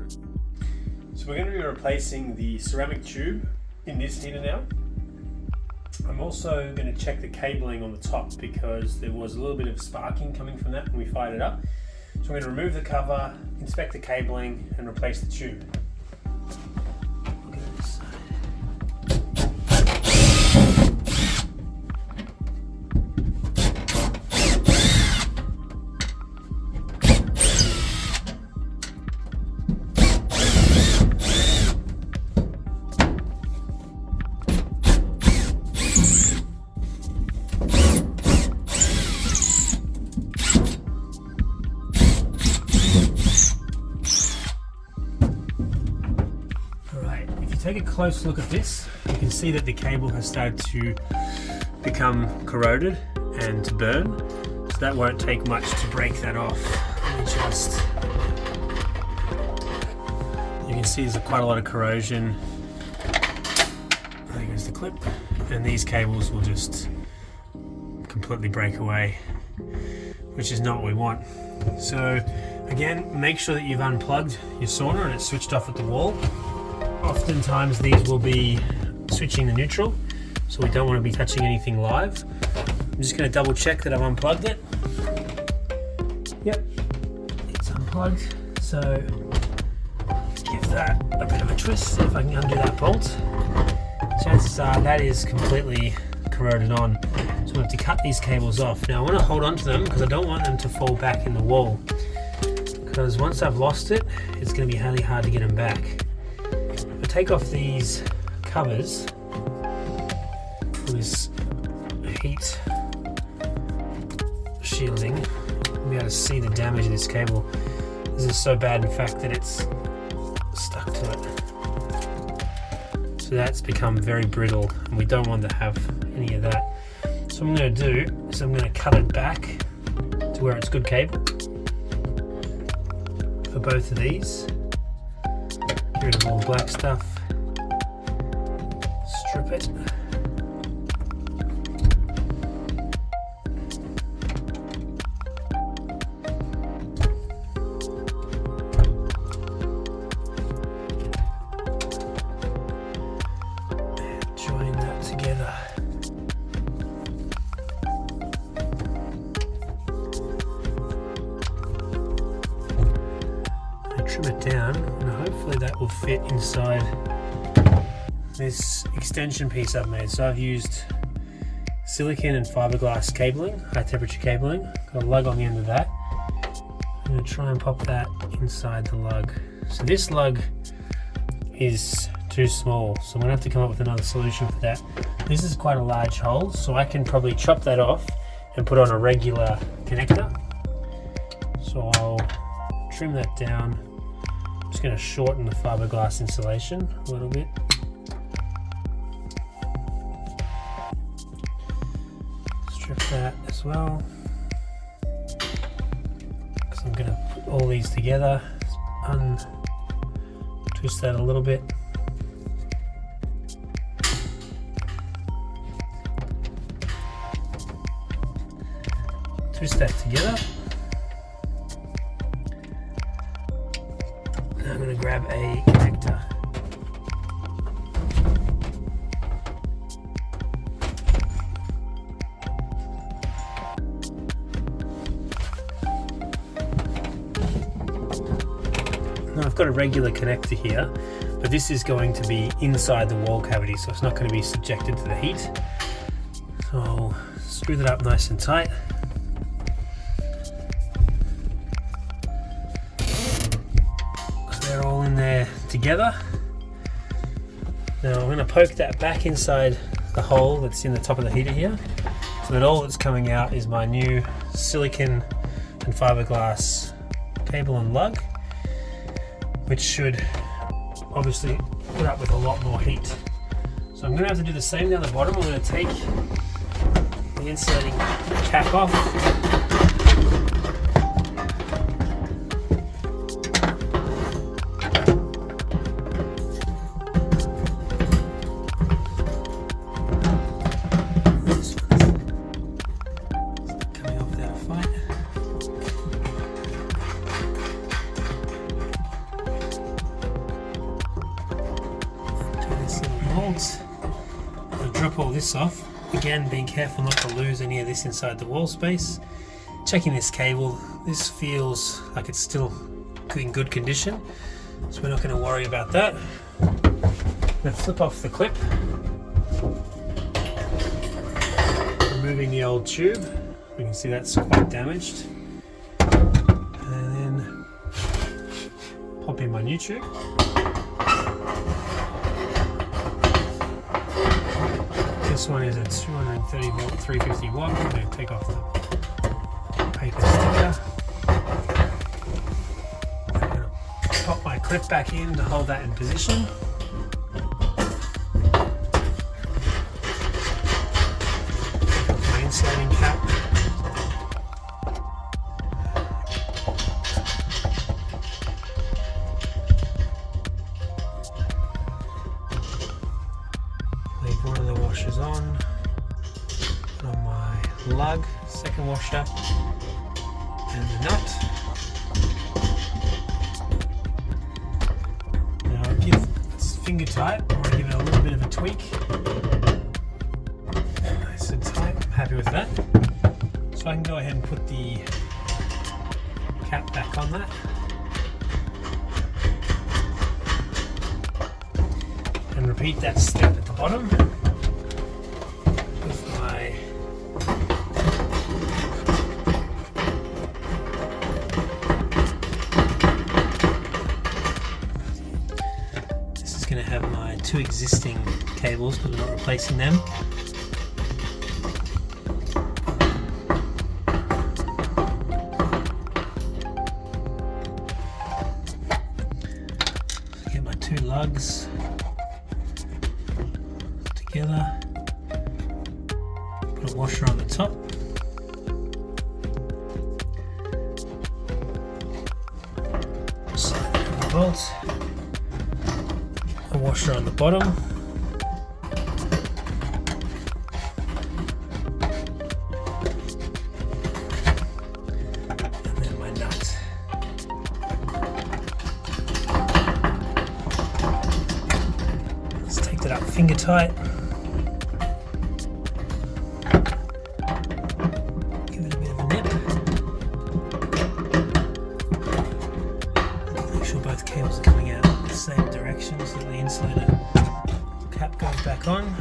So we're going to be replacing the ceramic tube in this heater now. I'm also going to check the cabling on the top because there was a little bit of sparking coming from that when we fired it up. So we're going to remove the cover, inspect the cabling and replace the tube. Look at this. Take a close look at this. You can see that the cable has started to become corroded and to burn, so that won't take much to break that off. You can see there's quite a lot of corrosion. There goes the clip, and these cables will just completely break away, which is not what we want. So again, make sure that you've unplugged your sauna and it's switched off at the wall. Oftentimes these will be switching the neutral, so we don't want to be touching anything live. I'm just going to double check that I've unplugged it. Yep, it's unplugged, so let's give that a bit of a twist, see if I can undo that bolt. Chances are that is completely corroded on, so we have to cut these cables off. Now I want to hold on to them because I don't want them to fall back in the wall, because once I've lost it, it's going to be really hard to get them back. Take off these covers for this heat shielding. You'll be able to see the damage of this cable. This is so bad, in fact, that it's stuck to it. So that's become very brittle, and we don't want to have any of that. So what I'm going to do is I'm going to cut it back to where it's good cable for both of these. Get rid of all the black stuff, strip it. And join that together. Trim it down, and hopefully that will fit inside this extension piece I've made. So I've used silicone and fiberglass cabling, high temperature cabling, got a lug on the end of that. I'm going to try and pop that inside the lug. So this lug is too small, so I'm going to have to come up with another solution for that. This is quite a large hole, so I can probably chop that off and put on a regular connector. So I'll trim that down. I'm just going to shorten the fiberglass insulation a little bit. Strip that as well. Because I'm going to put all these together. Twist that a little bit. Twist that together. I'm going to grab a connector. Now I've got a regular connector here, but this is going to be inside the wall cavity, so it's not going to be subjected to the heat. So I'll screw that up nice and tight. They're all in there together. Now I'm going to poke that back inside the hole that's in the top of the heater here, so that all that's coming out is my new silicone and fiberglass cable and lug, which should obviously put up with a lot more heat. So I'm going to have to do the same down the bottom. I'm going to take the insulating cap off. bolts. I'll drop all this off. Again, being careful not to lose any of this inside the wall space. Checking this cable, this feels like it's still in good condition, so we're not going to worry about that. I'm going to flip off the clip, removing the old tube. We can see that's quite damaged, and then pop in my new tube. This one is a 230 volt 350 watt. I'm going to take off the paper sticker. I'm going to pop my clip back in to hold that in position. Take off my insulating cap. Leave one of the washers on my lug, second washer, and the nut. Now I'll give it's finger tight, I want to give it a little bit of a tweak. Nice and tight, I'm happy with that. So I can go ahead and put the cap back on that. And repeat that step at the bottom with my this is going to have my two existing cables because we're not replacing them. So get my two lugs together, put a washer on the top, slide it in the bolts, a washer on the bottom, and then my nut. Let's take that up finger tight. Both cables are coming out in the same direction so that the insulator cap goes back on.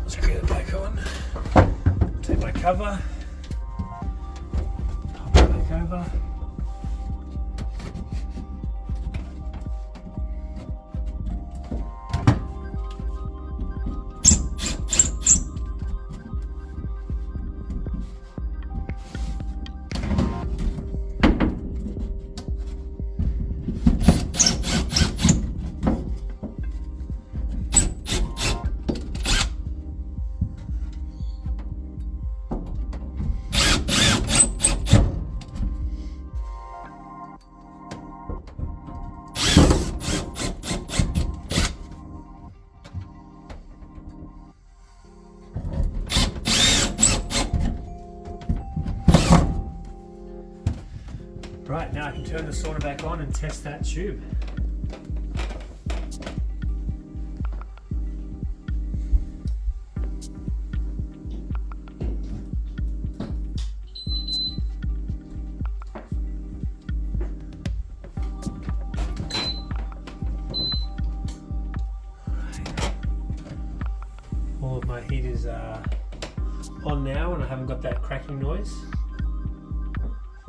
Screw it back on. Take my cover, pop it back over. Right, now I can turn the sauna back on and test that tube. All of my heaters are on now and I haven't got that cracking noise.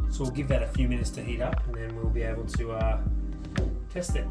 So we'll give that a few minutes to heat up and then we'll be able to test it.